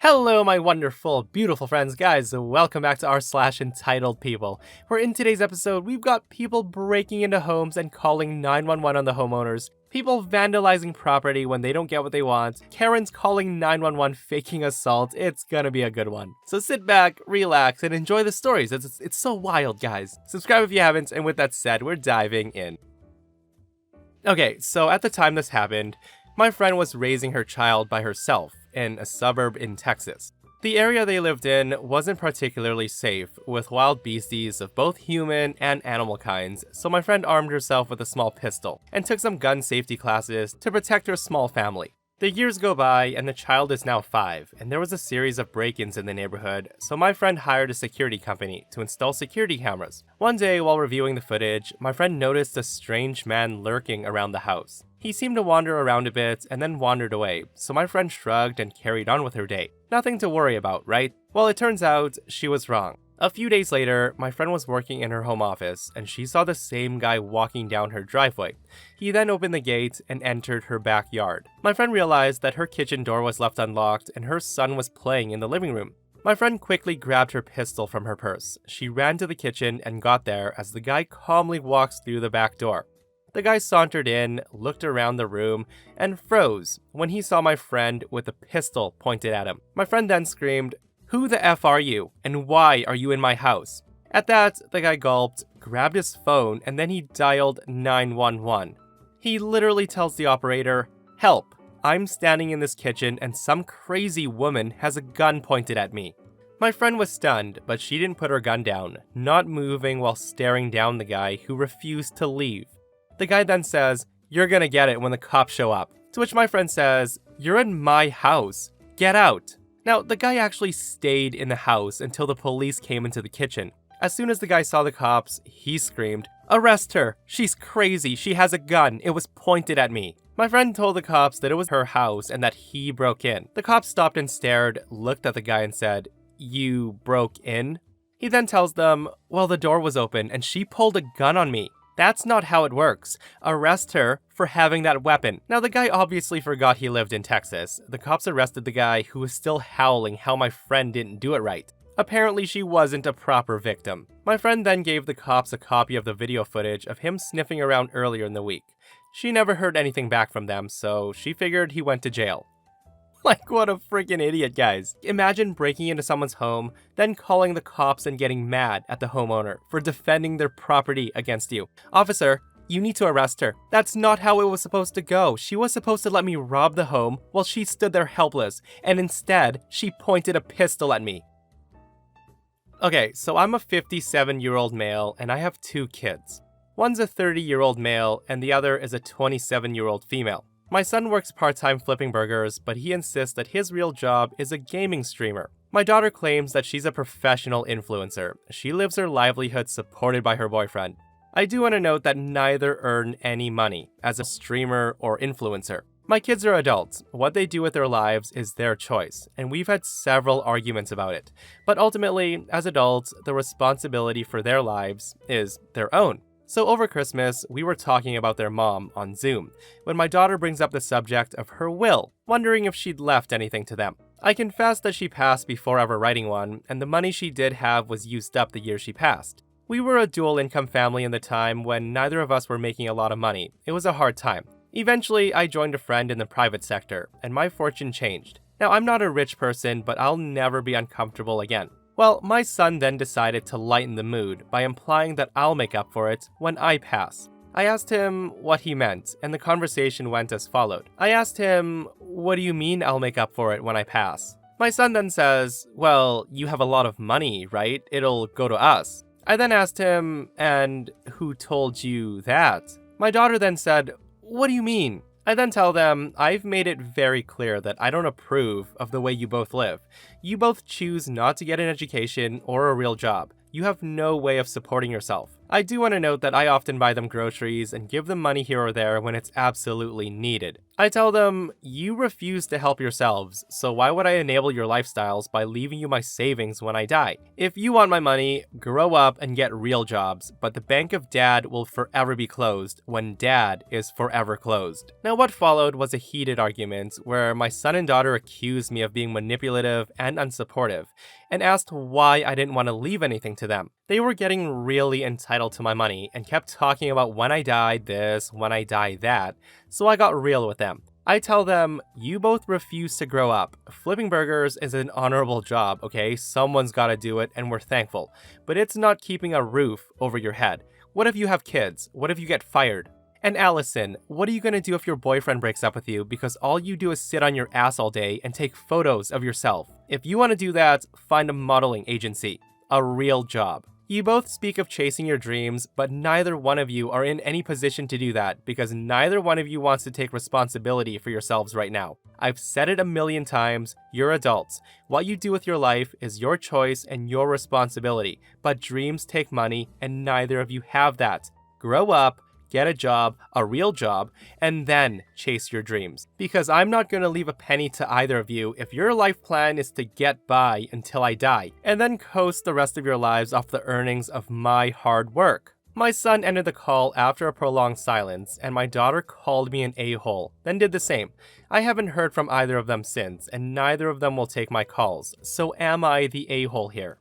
Hello, my wonderful, beautiful friends, guys. Welcome back to r/entitled people, where in today's episode, we've got people breaking into homes and calling 911 on the homeowners, people vandalizing property when they don't get what they want, Karens calling 911 faking assault. It's gonna be a good one. So sit back, relax, and enjoy the stories. It's so wild, guys. Subscribe if you haven't, and with that said, we're diving in. Okay, so at the time this happened, my friend was raising her child by herself in a suburb in Texas. The area they lived in wasn't particularly safe, with wild beasties of both human and animal kinds, so my friend armed herself with a small pistol and took some gun safety classes to protect her small family. The years go by, and the child is now 5, and there was a series of break-ins in the neighborhood, so my friend hired a security company to install security cameras. One day, while reviewing the footage, my friend noticed a strange man lurking around the house. He seemed to wander around a bit and then wandered away, so my friend shrugged and carried on with her day. Nothing to worry about, right? Well, it turns out she was wrong. A few days later, my friend was working in her home office, and she saw the same guy walking down her driveway. He then opened the gate and entered her backyard. My friend realized that her kitchen door was left unlocked and her son was playing in the living room. My friend quickly grabbed her pistol from her purse. She ran to the kitchen and got there as the guy calmly walks through the back door. The guy sauntered in, looked around the room, and froze when he saw my friend with a pistol pointed at him. My friend then screamed, "Who the F are you, and why are you in my house?" At that, the guy gulped, grabbed his phone, and then he dialed 911. He literally tells the operator, "Help, I'm standing in this kitchen and some crazy woman has a gun pointed at me." My friend was stunned, but she didn't put her gun down, not moving while staring down the guy who refused to leave. The guy then says, "You're gonna get it when the cops show up." To which my friend says, "You're in my house. Get out." Now, the guy actually stayed in the house until the police came into the kitchen. As soon as the guy saw the cops, he screamed, "Arrest her! She's crazy! She has a gun! It was pointed at me!" My friend told the cops that it was her house and that he broke in. The cops stopped and stared, looked at the guy and said, "You broke in?" He then tells them, "Well, the door was open and she pulled a gun on me. That's not how it works. Arrest her for having that weapon." Now, the guy obviously forgot he lived in Texas. The cops arrested the guy, who was still howling how my friend didn't do it right. Apparently, she wasn't a proper victim. My friend then gave the cops a copy of the video footage of him sniffing around earlier in the week. She never heard anything back from them, so she figured he went to jail. Like, what a freaking idiot, guys. Imagine breaking into someone's home, then calling the cops and getting mad at the homeowner for defending their property against you. "Officer, you need to arrest her. That's not how it was supposed to go. She was supposed to let me rob the home while she stood there helpless, and instead, she pointed a pistol at me." Okay, so I'm a 57-year-old male, and I have 2 kids. One's a 30-year-old male, and the other is a 27-year-old female. My son works part-time flipping burgers, but he insists that his real job is a gaming streamer. My daughter claims that she's a professional influencer. She lives her livelihood supported by her boyfriend. I do want to note that neither earn any money as a streamer or influencer. My kids are adults. What they do with their lives is their choice, and we've had several arguments about it. But ultimately, as adults, the responsibility for their lives is their own. So over Christmas, we were talking about their mom on Zoom, when my daughter brings up the subject of her will, wondering if she'd left anything to them. I confessed that she passed before ever writing one, and the money she did have was used up the year she passed. We were a dual income family in the time when neither of us were making a lot of money. It was a hard time. Eventually, I joined a friend in the private sector, and my fortune changed. Now, I'm not a rich person, but I'll never be uncomfortable again. Well, my son then decided to lighten the mood by implying that I'll make up for it when I pass. I asked him what he meant, and the conversation went as followed. I asked him, "What do you mean I'll make up for it when I pass?" My son then says, "Well, you have a lot of money, right? It'll go to us." I then asked him, "And who told you that?" My daughter then said, "What do you mean?" I then tell them, "I've made it very clear that I don't approve of the way you both live. You both choose not to get an education or a real job. You have no way of supporting yourself. I do want to note that I often buy them groceries and give them money here or there when it's absolutely needed. I tell them, you refuse to help yourselves, so why would I enable your lifestyles by leaving you my savings when I die? If you want my money, grow up and get real jobs, but the bank of dad will forever be closed when dad is forever closed. Now what followed was a heated argument where my son and daughter accused me of being manipulative and unsupportive, and asked why I didn't want to leave anything to them. They were getting really entitled to my money and kept talking about when I die this, when I die that, so I got real with them. I tell them, you both refuse to grow up. Flipping burgers is an honorable job, okay? Someone's gotta do it and we're thankful. But it's not keeping a roof over your head. What if you have kids? What if you get fired? And Allison, what are you gonna do if your boyfriend breaks up with you because all you do is sit on your ass all day and take photos of yourself? If you wanna do that, find a modeling agency. A real job. You both speak of chasing your dreams, but neither one of you are in any position to do that because neither one of you wants to take responsibility for yourselves right now. I've said it a million times, you're adults. What you do with your life is your choice and your responsibility, but dreams take money and neither of you have that. Grow up, get a job, a real job, and then chase your dreams. Because I'm not going to leave a penny to either of you if your life plan is to get by until I die, and then coast the rest of your lives off the earnings of my hard work. My son ended the call after a prolonged silence, and my daughter called me an a-hole, then did the same. I haven't heard from either of them since, and neither of them will take my calls, so am I the a-hole here?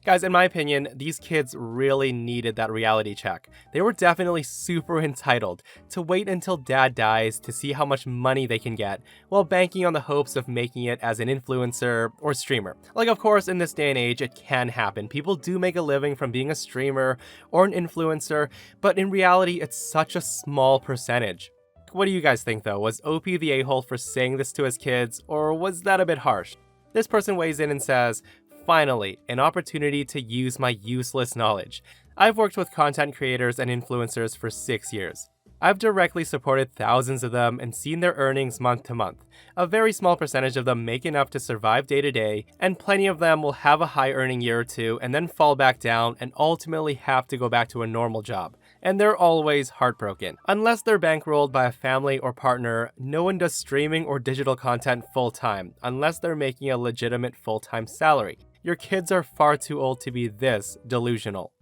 Guys, in my opinion, these kids really needed that reality check. They were definitely super entitled to wait until dad dies to see how much money they can get, while banking on the hopes of making it as an influencer or streamer. Like, of course, in this day and age, it can happen. People do make a living from being a streamer or an influencer, but in reality, it's such a small percentage. What do you guys think though? Was OP the a-hole for saying this to his kids, or was that a bit harsh? This person weighs in and says, finally, an opportunity to use my useless knowledge. I've worked with content creators and influencers for 6 years. I've directly supported thousands of them and seen their earnings month to month. A very small percentage of them make enough to survive day to day, and plenty of them will have a high earning year or two and then fall back down and ultimately have to go back to a normal job. And they're always heartbroken. Unless they're bankrolled by a family or partner, no one does streaming or digital content full-time, unless they're making a legitimate full-time salary. Your kids are far too old to be this delusional.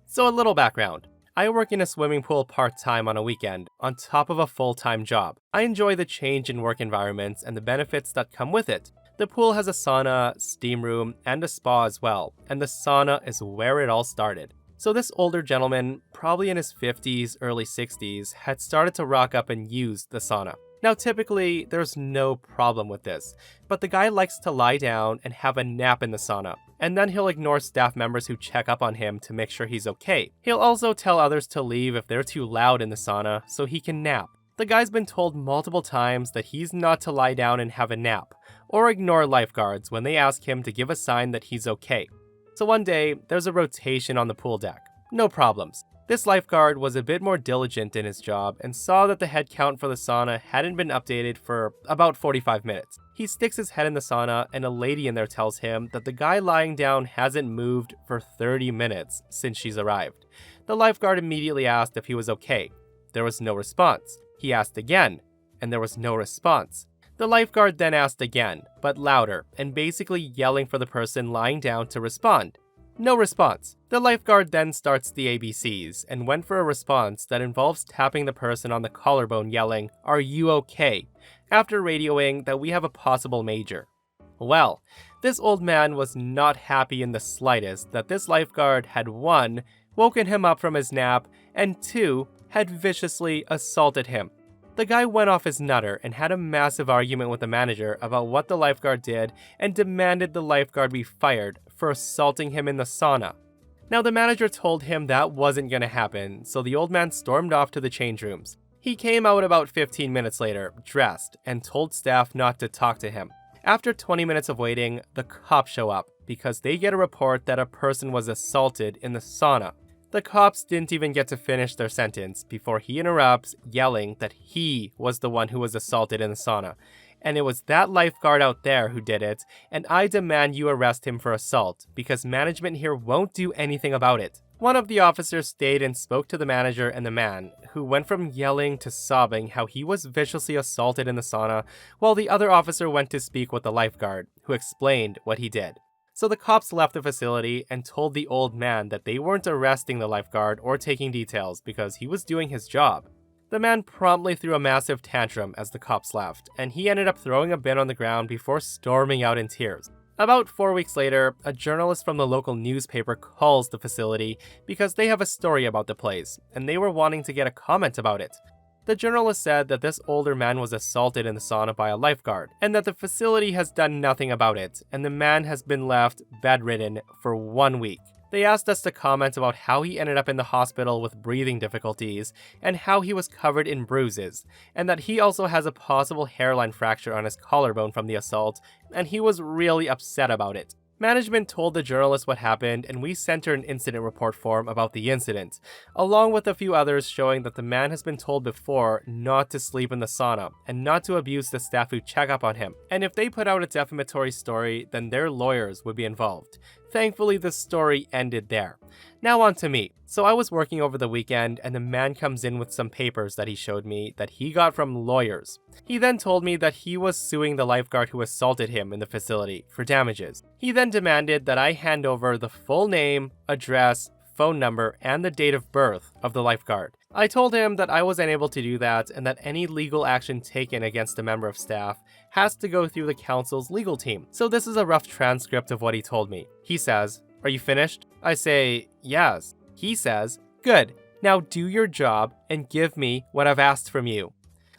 So a little background. I work in a swimming pool part-time on a weekend, on top of a full-time job. I enjoy the change in work environments and the benefits that come with it. The pool has a sauna, steam room, and a spa as well, and the sauna is where it all started. So this older gentleman, probably in his 50s, early 60s, had started to rock up and use the sauna. Now typically, there's no problem with this, but the guy likes to lie down and have a nap in the sauna, and then he'll ignore staff members who check up on him to make sure he's okay. He'll also tell others to leave if they're too loud in the sauna so he can nap. The guy's been told multiple times that he's not to lie down and have a nap, or ignore lifeguards when they ask him to give a sign that he's okay. So one day, there's a rotation on the pool deck. No problems. This lifeguard was a bit more diligent in his job and saw that the head count for the sauna hadn't been updated for about 45 minutes. He sticks his head in the sauna and a lady in there tells him that the guy lying down hasn't moved for 30 minutes since she's arrived. The lifeguard immediately asked if he was okay. There was no response. He asked again, and there was no response. The lifeguard then asked again, but louder, and basically yelling for the person lying down to respond. No response. The lifeguard then starts the ABCs and went for a response that involves tapping the person on the collarbone yelling, "Are you okay?" after radioing that we have a possible major. Well, this old man was not happy in the slightest that this lifeguard had 1. Woken him up from his nap, and 2. Had viciously assaulted him. The guy went off his nutter and had a massive argument with the manager about what the lifeguard did and demanded the lifeguard be fired for assaulting him in the sauna. Now the manager told him that wasn't gonna happen, so the old man stormed off to the change rooms. He came out about 15 minutes later, dressed, and told staff not to talk to him. After 20 minutes of waiting, the cops show up because they get a report that a person was assaulted in the sauna. The cops didn't even get to finish their sentence before he interrupts, yelling that he was the one who was assaulted in the sauna. And it was that lifeguard out there who did it, and I demand you arrest him for assault, because management here won't do anything about it. One of the officers stayed and spoke to the manager and the man, who went from yelling to sobbing how he was viciously assaulted in the sauna, while the other officer went to speak with the lifeguard, who explained what he did. So the cops left the facility and told the old man that they weren't arresting the lifeguard or taking details because he was doing his job. The man promptly threw a massive tantrum as the cops left, and he ended up throwing a bin on the ground before storming out in tears. About 4 weeks later, a journalist from the local newspaper calls the facility because they have a story about the place, and they were wanting to get a comment about it. The journalist said that this older man was assaulted in the sauna by a lifeguard, and that the facility has done nothing about it, and the man has been left bedridden for 1 week. They asked us to comment about how he ended up in the hospital with breathing difficulties, and how he was covered in bruises, and that he also has a possible hairline fracture on his collarbone from the assault, and he was really upset about it. Management told the journalist what happened, and we sent her an incident report form about the incident, along with a few others showing that the man has been told before not to sleep in the sauna, and not to abuse the staff who check up on him, and if they put out a defamatory story, then their lawyers would be involved. Thankfully, the story ended there. Now on to me. So I was working over the weekend, and the man comes in with some papers that he showed me that he got from lawyers. He then told me that he was suing the lifeguard who assaulted him in the facility for damages. He then demanded that I hand over the full name, address, phone number, and the date of birth of the lifeguard. I told him that I was unable to do that, and that any legal action taken against a member of staff has to go through the council's legal team. So this is a rough transcript of what he told me. He says, "Are you finished?" I say, "Yes." He says, "Good. Now do your job and give me what I've asked from you."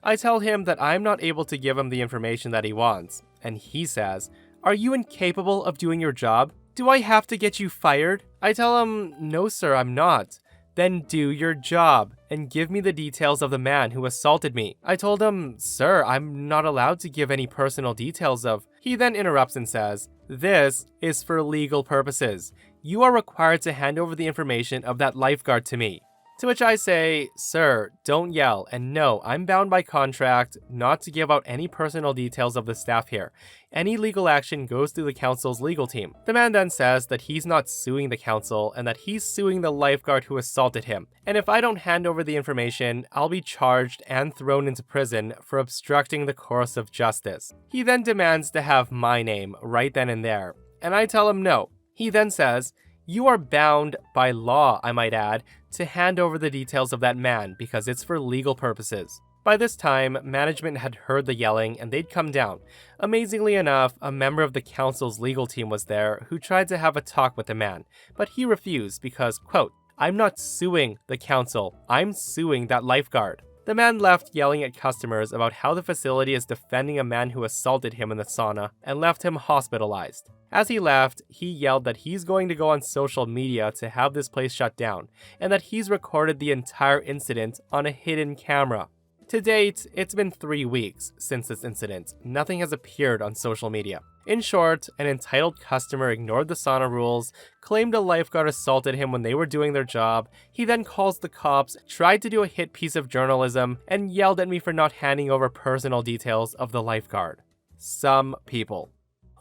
I tell him that I'm not able to give him the information that he wants, and he says, "Are you incapable of doing your job? Do I have to get you fired?" I tell him, "No sir, I'm not." "Then do your job and give me the details of the man who assaulted me." I told him, "Sir, I'm not allowed to give any personal details of..." He then interrupts and says, "This is for legal purposes. You are required to hand over the information of that lifeguard to me." To which I say, "Sir, don't yell, and no, I'm bound by contract not to give out any personal details of the staff here. Any legal action goes through the council's legal team." The man then says that he's not suing the council and that he's suing the lifeguard who assaulted him. And if I don't hand over the information, I'll be charged and thrown into prison for obstructing the course of justice. He then demands to have my name right then and there, and I tell him no. He then says, "You are bound by law, I might add, to hand over the details of that man because it's for legal purposes." By this time, management had heard the yelling and they'd come down. Amazingly enough, a member of the council's legal team was there who tried to have a talk with the man, but he refused because, quote, "I'm not suing the council, I'm suing that lifeguard." The man left yelling at customers about how the facility is defending a man who assaulted him in the sauna and left him hospitalized. As he left, he yelled that he's going to go on social media to have this place shut down, and that he's recorded the entire incident on a hidden camera. To date, it's been 3 weeks since this incident. Nothing has appeared on social media. In short, an entitled customer ignored the sauna rules, claimed a lifeguard assaulted him when they were doing their job. He then calls the cops, tried to do a hit piece of journalism, and yelled at me for not handing over personal details of the lifeguard. Some people.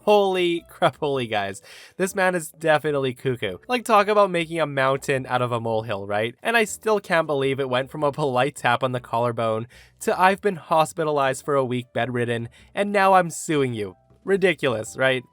Holy crap, holy guys. This man is definitely cuckoo. Like, talk about making a mountain out of a molehill, right? And I still can't believe it went from a polite tap on the collarbone to "I've been hospitalized for a week bedridden, and now I'm suing you." Ridiculous, right?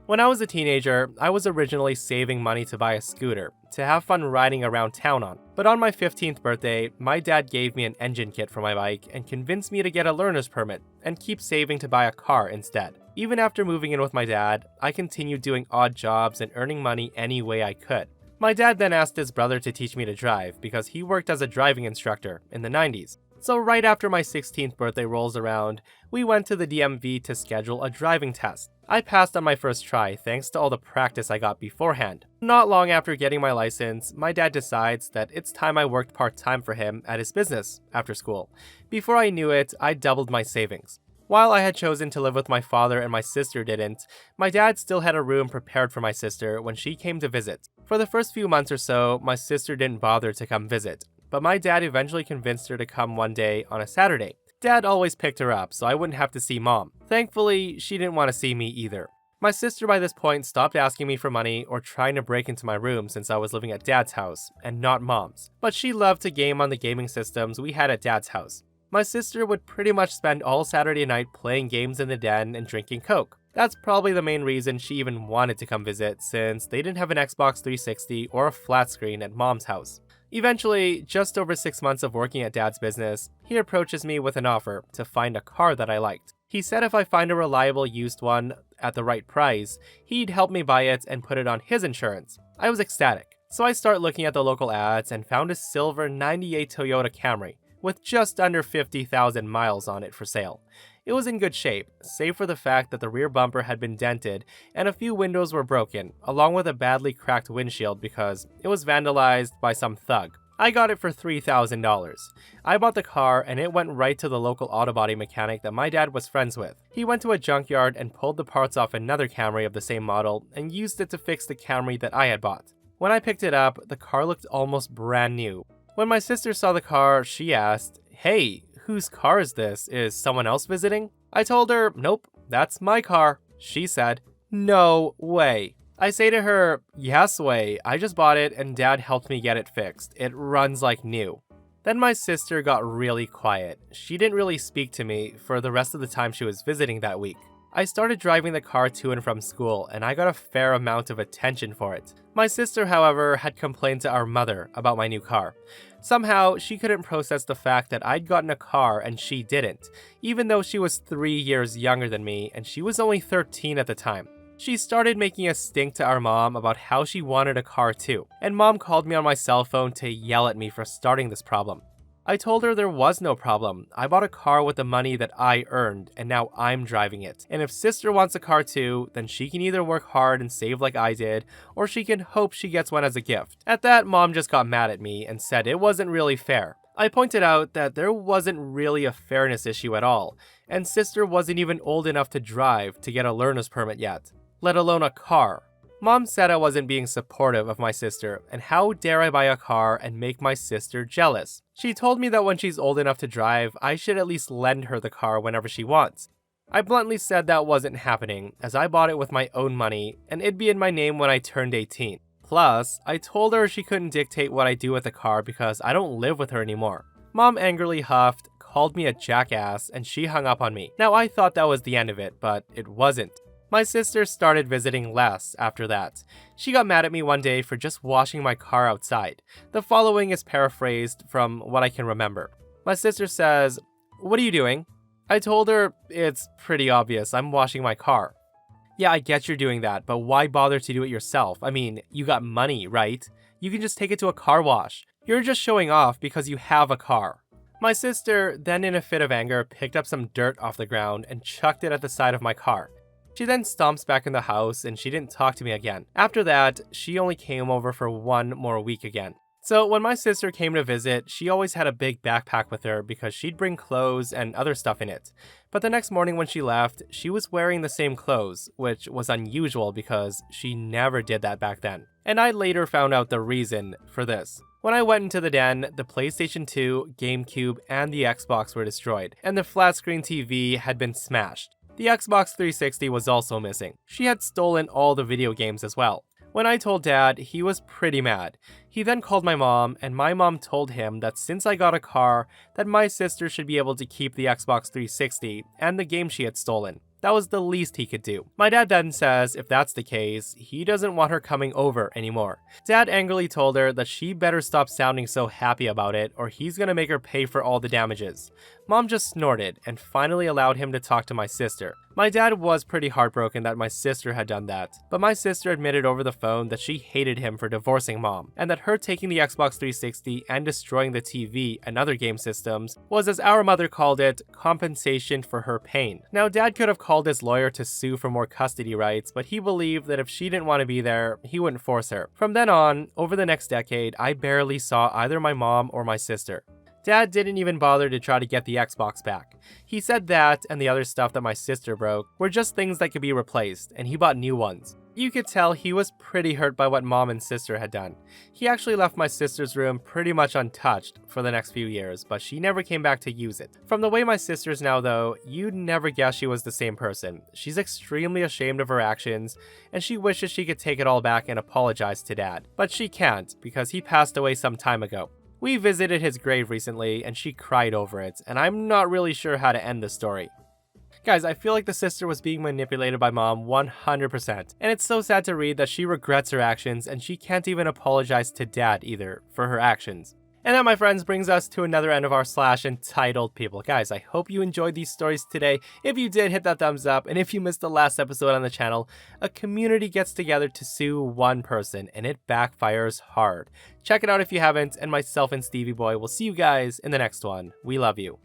When I was a teenager, I was originally saving money to buy a scooter, to have fun riding around town on. But on my 15th birthday, my dad gave me an engine kit for my bike and convinced me to get a learner's permit and keep saving to buy a car instead. Even after moving in with my dad, I continued doing odd jobs and earning money any way I could. My dad then asked his brother to teach me to drive because he worked as a driving instructor in the 90s. So right after my 16th birthday rolls around, we went to the DMV to schedule a driving test. I passed on my first try thanks to all the practice I got beforehand. Not long after getting my license, my dad decides that it's time I worked part-time for him at his business after school. Before I knew it, I doubled my savings. While I had chosen to live with my father and my sister didn't, my dad still had a room prepared for my sister when she came to visit. For the first few months or so, my sister didn't bother to come visit, but my dad eventually convinced her to come one day on a Saturday. Dad always picked her up, so I wouldn't have to see Mom. Thankfully, she didn't want to see me either. My sister by this point stopped asking me for money or trying to break into my room since I was living at Dad's house, and not Mom's. But she loved to game on the gaming systems we had at Dad's house. My sister would pretty much spend all Saturday night playing games in the den and drinking Coke. That's probably the main reason she even wanted to come visit, since they didn't have an Xbox 360 or a flat screen at Mom's house. Eventually, just over 6 months of working at Dad's business, he approaches me with an offer to find a car that I liked. He said if I find a reliable used one at the right price, he'd help me buy it and put it on his insurance. I was ecstatic, so I start looking at the local ads and found a silver '98 Toyota Camry with just under 50,000 miles on it for sale. It was in good shape, save for the fact that the rear bumper had been dented and a few windows were broken, along with a badly cracked windshield because it was vandalized by some thug. I got it for $3,000. I bought the car and it went right to the local auto body mechanic that my dad was friends with. He went to a junkyard and pulled the parts off another Camry of the same model and used it to fix the Camry that I had bought. When I picked it up, the car looked almost brand new. When my sister saw the car, she asked, "Hey, whose car is this? Is someone else visiting?" I told her, "Nope, that's my car." She said, "No way." I say to her, "Yes way, I just bought it and Dad helped me get it fixed. It runs like new." Then my sister got really quiet. She didn't really speak to me for the rest of the time she was visiting that week. I started driving the car to and from school, and I got a fair amount of attention for it. My sister, however, had complained to our mother about my new car. Somehow, she couldn't process the fact that I'd gotten a car and she didn't, even though she was 3 years younger than me and she was only 13 at the time. She started making a stink to our mom about how she wanted a car too, and Mom called me on my cell phone to yell at me for starting this problem. I told her there was no problem. I bought a car with the money that I earned, and now I'm driving it. And if sister wants a car too, then she can either work hard and save like I did, or she can hope she gets one as a gift. At that, Mom just got mad at me and said it wasn't really fair. I pointed out that there wasn't really a fairness issue at all, and sister wasn't even old enough to drive to get a learner's permit yet, let alone a car. Mom said I wasn't being supportive of my sister, and how dare I buy a car and make my sister jealous. She told me that when she's old enough to drive, I should at least lend her the car whenever she wants. I bluntly said that wasn't happening, as I bought it with my own money, and it'd be in my name when I turned 18. Plus, I told her she couldn't dictate what I do with the car because I don't live with her anymore. Mom angrily huffed, called me a jackass, and she hung up on me. Now I thought that was the end of it, but it wasn't. My sister started visiting less after that. She got mad at me one day for just washing my car outside. The following is paraphrased from what I can remember. My sister says, "What are you doing?" I told her, "It's pretty obvious, I'm washing my car." "Yeah, I get you're doing that, but why bother to do it yourself? I mean, you got money, right? You can just take it to a car wash. You're just showing off because you have a car." My sister then, in a fit of anger, picked up some dirt off the ground and chucked it at the side of my car. She then stomps back in the house and she didn't talk to me again. After that, she only came over for one more week again. So when my sister came to visit, she always had a big backpack with her because she'd bring clothes and other stuff in it. But the next morning when she left, she was wearing the same clothes, which was unusual because she never did that back then. And I later found out the reason for this. When I went into the den, the PlayStation 2, GameCube, and the Xbox were destroyed, and the flat screen TV had been smashed. The Xbox 360 was also missing. She had stolen all the video games as well. When I told Dad, he was pretty mad. He then called my mom, and my mom told him that since I got a car, that my sister should be able to keep the Xbox 360 and the game she had stolen. That was the least he could do. My dad then says if that's the case, he doesn't want her coming over anymore. Dad angrily told her that she better stop sounding so happy about it or he's gonna make her pay for all the damages. Mom just snorted and finally allowed him to talk to my sister. My dad was pretty heartbroken that my sister had done that, but my sister admitted over the phone that she hated him for divorcing Mom, and that her taking the Xbox 360 and destroying the TV and other game systems was, as our mother called it, compensation for her pain. Now Dad could have called his lawyer to sue for more custody rights, but he believed that if she didn't want to be there, he wouldn't force her. From then on, over the next decade, I barely saw either my mom or my sister. Dad didn't even bother to try to get the Xbox back. He said that and the other stuff that my sister broke were just things that could be replaced, and he bought new ones. You could tell he was pretty hurt by what mom and sister had done. He actually left my sister's room pretty much untouched for the next few years, but she never came back to use it. From the way my sister's now though, you'd never guess she was the same person. She's extremely ashamed of her actions, and she wishes she could take it all back and apologize to Dad. But she can't, because he passed away some time ago. We visited his grave recently, and she cried over it, and I'm not really sure how to end the story. Guys, I feel like the sister was being manipulated by mom 100%, and it's so sad to read that she regrets her actions and she can't even apologize to Dad either for her actions. And that, my friends, brings us to another end of our slash entitled people. Guys, I hope you enjoyed these stories today. If you did, hit that thumbs up, and if you missed the last episode on the channel, a community gets together to sue one person, and it backfires hard. Check it out if you haven't, and myself and Stevie Boy will see you guys in the next one. We love you.